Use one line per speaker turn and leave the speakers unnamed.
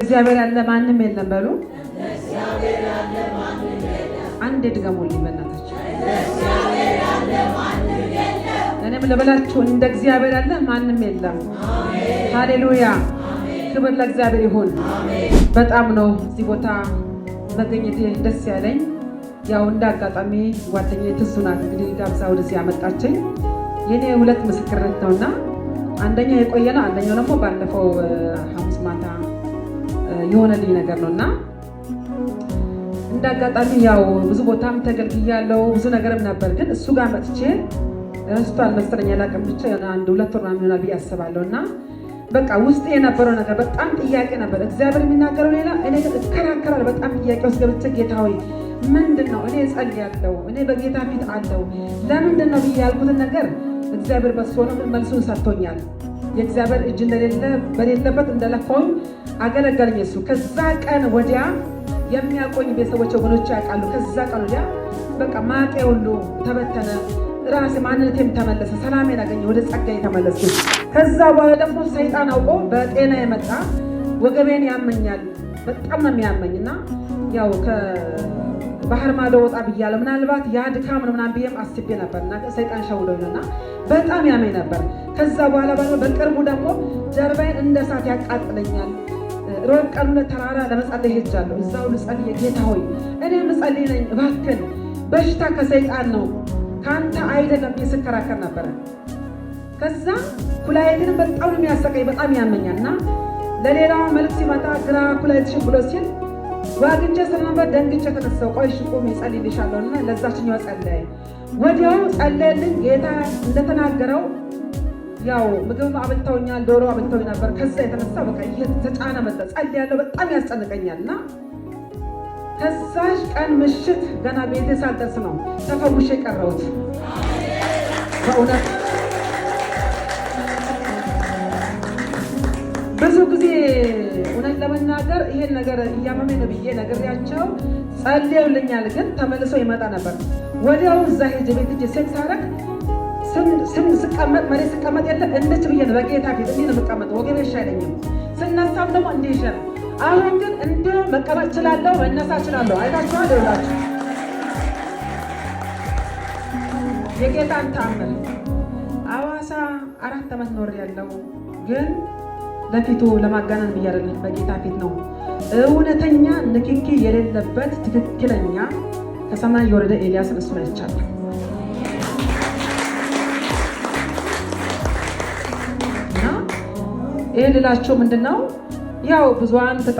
እግዚአብሔር ያለ ማንም የለም በሉ። እግዚአብሔር ያለ ማንም የለም። አንድ ድገሙልኝ በእናታችሁ። እግዚአብሔር ያለ ማንም የለም። እኔም ለበላችሁ እንደ እግዚአብሔር ያለ ማንም የለም። አሜን። ሃሌሉያ። ክብር ለእግዚአብሔር ይሁን። አሜን። በጣም ነው እዚህ ቦታ መገኘቴ ደስ ያለኝ። ያው እንዳጋጣሚ ጓደኛዬ ትሱ ናት እንግዲህ ጋብዛ ወደዚህ ያመጣችኝ። የኔ ሁለት ምስክርነት ነውና አንደኛው የቆየና አንደኛው ደግሞ ባለፈው ሐሙስ ማታ የሆነልኝ ነገር ነውና እንዳጋጣሚ ያው ብዙ ቦታም ተገልግያለሁ ብዙ ነገርም ነበር፣ ግን እሱ ጋር መጥቼ ረስቷል መሰለኝ አላውቅም፣ ብቻ አንድ ሁለት ወር ምናምን ይሆናል ብዬ አስባለሁና በቃ ውስጥ የነበረው ነገር በጣም ጥያቄ ነበር። እግዚአብሔር የሚናገረው ሌላ፣ እኔ ግን እከራከራለሁ። በጣም ጥያቄ ውስጥ ገብቼ ጌታ ሆይ ምንድነው? እኔ ጸልያለሁ፣ እኔ በጌታ ፊት አለው ለምንድነው ብዬ ያልኩትን ነገር እግዚአብሔር በሱ ሆኖ መልሱን ሰጥቶኛል። የእግዚአብሔር እጅ እንደሌለ በሌለበት እንደለፋው አገለገለኝ እሱ። ከዛ ቀን ወዲያ የሚያቆኝ ቤተሰቦች ወገኖች ያውቃሉ። ከዛ ቀን ወዲያ በቃ ማቄ ሁሉ ተበተነ፣ ራሴ ማንነቴም ተመለሰ፣ ሰላሜን አገኘ፣ ወደ ጸጋዬ ተመለስኩ። ከዛ በኋላ ደግሞ ሰይጣን አውቆ በጤና የመጣ ወገቤን ያመኛል፣ በጣም ነው የሚያመኝና ያው ባህር ማዶ ወጣ ብያለሁ። ምናልባት ያ ድካም ነው ምናምን ብዬም አስቤ ነበርና ሰይጣን ሸውዶኝና በጣም ያመኝ ነበር። ከዛ በኋላ በቅርቡ ደግሞ ጀርባዬን እንደ እሳት ያቃጥለኛል። ሮብ ቀን ተራራ ለመጸለይ ሄጃለሁ። እዛው ልጸልይ፣ ጌታ ሆይ እኔ ምጸልይ ነኝ፣ እባክህ በሽታ ከሰይጣን ነው ካንተ አይደለም ስከራከር ነበረ። ከዛ ኩላሊቴን በጣም የሚያሰቃይ በጣም ያመኛልና ለሌላው መልክ ሲመጣ ግራ ኩላሊትሽን ብሎ ሲል ዋግንጀ ስለነበር ደንግጬ ተነሳሁ። ቆይ እሺ ቆሜ ጸልይልሻለሁና ለዛችኛው ጸለየ። ወዲያው ጸለየልኝ። ጌታ እንደተናገረው ያው ምግብ አብልተውኛል፣ ዶሮ አብልተውኝ ነበር። ከዛ የተነሳ በቃ ተጫነ መጣ። ጸልያለሁ፣ በጣም ያስጨንቀኛልና ከዛሽ ቀን ምሽት ገና ቤቴ ሳልደርስ ነው ተፈውሼ ቀረሁት። በእውነት ብዙ ጊዜ እውነት ለመናገር ይሄን ነገር እያመመኝ ነው ብዬ ነግሬያቸው ጸልየውልኛል፣ ግን ተመልሶ ይመጣ ነበር። ወዲያው እዛ ሄጄ ቤት ሄጄ ሴክስ አደረግ ስቀመጥ መሬት ስቀመጥ የለ እንደች ብዬ ነው በጌታ ፊት እንዲህ ነው የምቀመጠው። ወገቤ አይሻለኝም፣ ስነሳም ደግሞ እንዲህ ይሻል። አሁን ግን እንዲሁ መቀመጥ እችላለሁ፣ መነሳት እችላለሁ። አይታችኋል ይላችሁ የጌታን ተአምር። ሐዋሳ 4 ዓመት ኖሬያለሁ፣ ግን ለፊቱ ለማጋነን ብዬ አይደለም፣ በጌታ ፊት ነው። እውነተኛ ንክኪ የሌለበት ትክክለኛ ከሰማይ የወረደ ኤልያስን እሱን አይቻለሁ። እና ይሄ ልላችሁ ምንድነው ያው ብዙዋን